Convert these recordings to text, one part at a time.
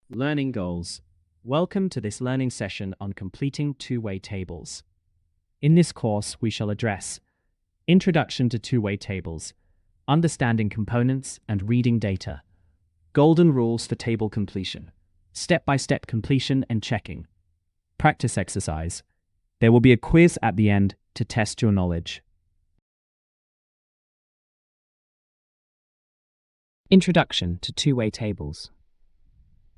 Learning Goals. Welcome to this learning session on completing two-way tables. In this course, we shall address Introduction to Two-Way Tables, Understanding Components and Reading Data, Golden Rules for Table Completion, Step-by-Step Completion and Checking, Practice Exercise. There will be a quiz at the end to test your knowledge. Introduction to Two-Way Tables.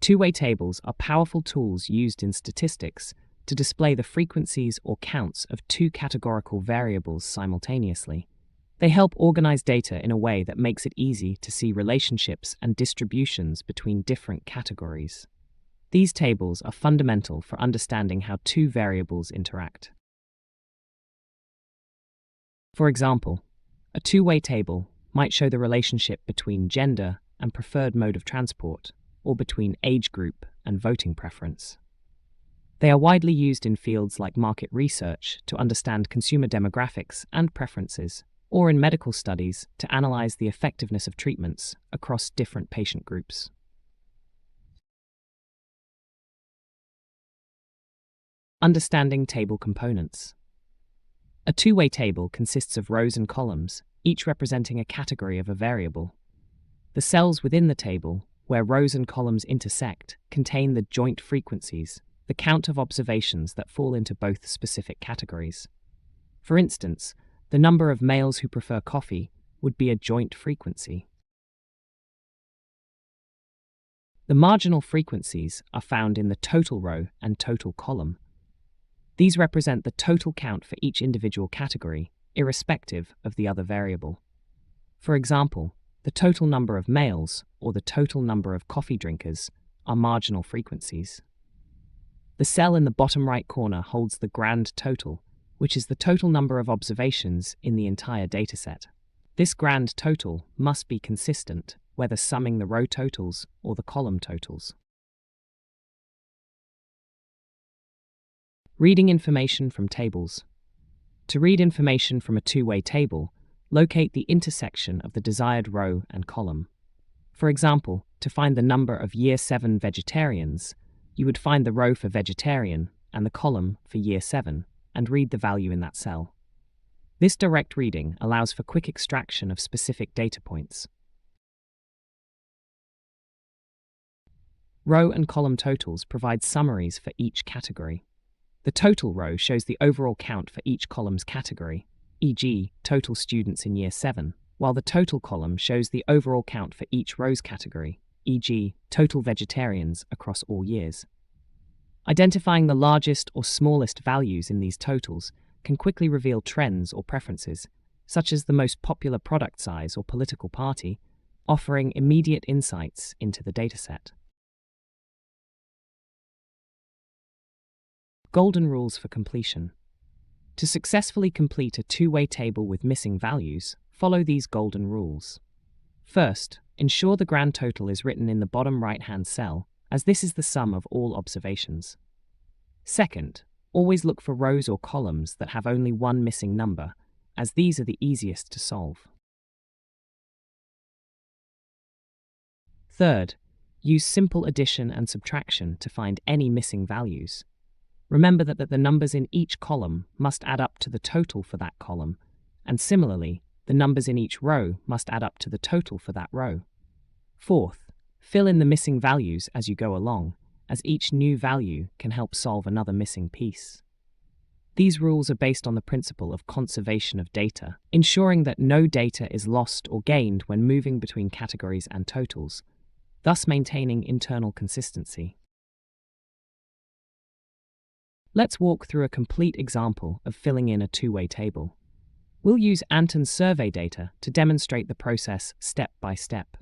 Two-way tables are powerful tools used in statistics to display the frequencies or counts of two categorical variables simultaneously. They help organize data in a way that makes it easy to see relationships and distributions between different categories. These tables are fundamental for understanding how two variables interact. For example, a two-way table might show the relationship between gender and preferred mode of transport, or between age group and voting preference. They are widely used in fields like market research to understand consumer demographics and preferences, or in medical studies to analyze the effectiveness of treatments across different patient groups. Understanding table components. A two-way table consists of rows and columns, each representing a category of a variable. The cells within the table, where rows and columns intersect, contain the joint frequencies, the count of observations that fall into both specific categories. For instance, the number of males who prefer coffee would be a joint frequency. The marginal frequencies are found in the total row and total column. These represent the total count for each individual category, irrespective of the other variable. For example, the total number of males or the total number of coffee drinkers are marginal frequencies. The cell in the bottom right corner holds the grand total, which is the total number of observations in the entire dataset. This grand total must be consistent, whether summing the row totals or the column totals. Reading information from tables. To read information from a two-way table, locate the intersection of the desired row and column. For example, to find the number of Year 7 vegetarians, you would find the row for vegetarian and the column for Year 7 and read the value in that cell. This direct reading allows for quick extraction of specific data points. Row and column totals provide summaries for each category. The total row shows the overall count for each column's category, e.g., total students in Year 7, while the total column shows the overall count for each row's category, e.g., total vegetarians across all years. Identifying the largest or smallest values in these totals can quickly reveal trends or preferences, such as the most popular product size or political party, offering immediate insights into the dataset. Golden rules for completion. To successfully complete a two-way table with missing values, follow these golden rules. First, ensure the grand total is written in the bottom right-hand cell, as this is the sum of all observations. Second, always look for rows or columns that have only one missing number, as these are the easiest to solve. Third, use simple addition and subtraction to find any missing values. Remember that the numbers in each column must add up to the total for that column, and similarly, the numbers in each row must add up to the total for that row. Fourth, fill in the missing values as you go along, as each new value can help solve another missing piece. These rules are based on the principle of conservation of data, ensuring that no data is lost or gained when moving between categories and totals, thus maintaining internal consistency. Let's walk through a complete example of filling in a two-way table. We'll use Anton's survey data to demonstrate the process step by step.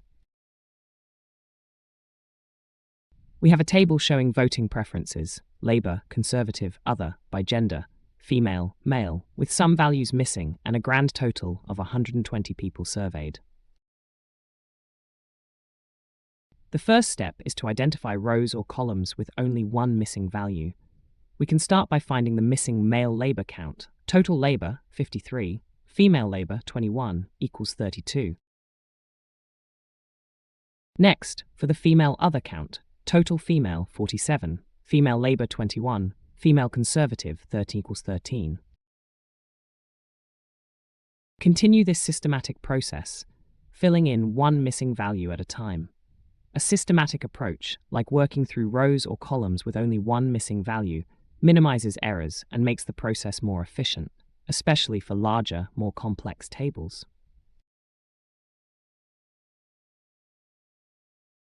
We have a table showing voting preferences, Labour, Conservative, Other, by gender, female, male, with some values missing and a grand total of 120 people surveyed. The first step is to identify rows or columns with only one missing value. We can start by finding the missing male labour count. Total labour, 53, female labour, 21, equals 32. Next, for the female other count, Total female 47, female labor 21, female conservative 13 equals 13. Continue this systematic process, filling in one missing value at a time. A systematic approach, like working through rows or columns with only one missing value, minimizes errors and makes the process more efficient, especially for larger, more complex tables.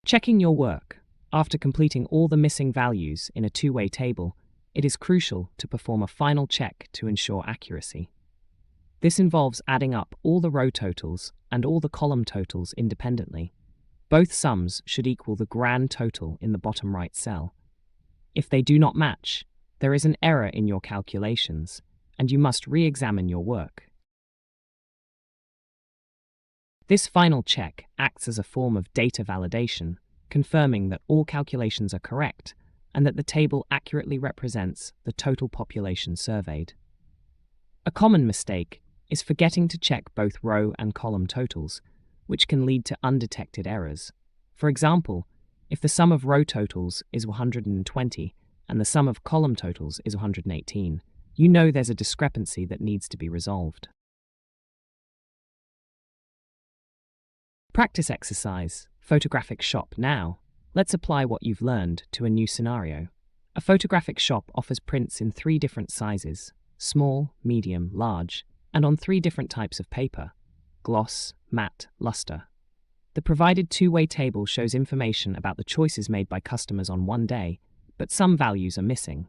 Checking your work. After completing all the missing values in a two-way table, it is crucial to perform a final check to ensure accuracy. This involves adding up all the row totals and all the column totals independently. Both sums should equal the grand total in the bottom right cell. If they do not match, there is an error in your calculations, and you must re-examine your work. This final check acts as a form of data validation, confirming that all calculations are correct and that the table accurately represents the total population surveyed. A common mistake is forgetting to check both row and column totals, which can lead to undetected errors. For example, if the sum of row totals is 120 and the sum of column totals is 118, you know there's a discrepancy that needs to be resolved. Practice exercise. Photographic shop. Now, let's apply what you've learned to a new scenario. A photographic shop offers prints in 3 different sizes: small, medium, large, and on 3 different types of paper: gloss, matte, luster. The provided two-way table shows information about the choices made by customers on one day, but some values are missing.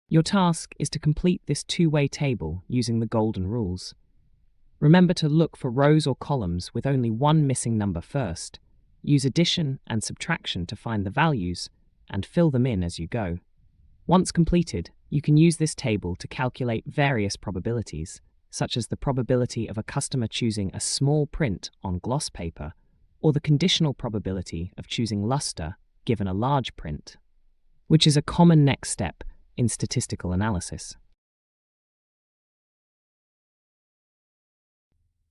Your task is to complete this two-way table using the golden rules. Remember to look for rows or columns with only one missing number first. Use addition and subtraction to find the values, and fill them in as you go. Once completed, you can use this table to calculate various probabilities, such as the probability of a customer choosing a small print on gloss paper, or the conditional probability of choosing luster given a large print, which is a common next step in statistical analysis.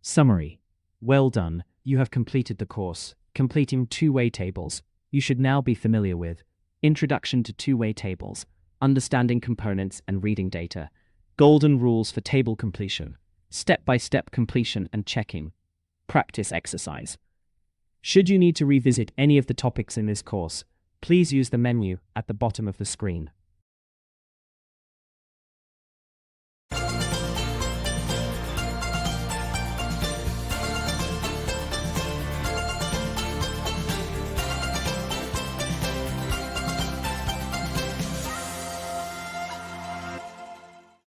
Summary. Well done, you have completed the course, completing two-way tables. You should now be familiar with Introduction to Two-Way Tables, Understanding Components and Reading Data, Golden Rules for Table Completion, Step-by-Step Completion and Checking, Practice Exercise. Should you need to revisit any of the topics in this course, please use the menu at the bottom of the screen.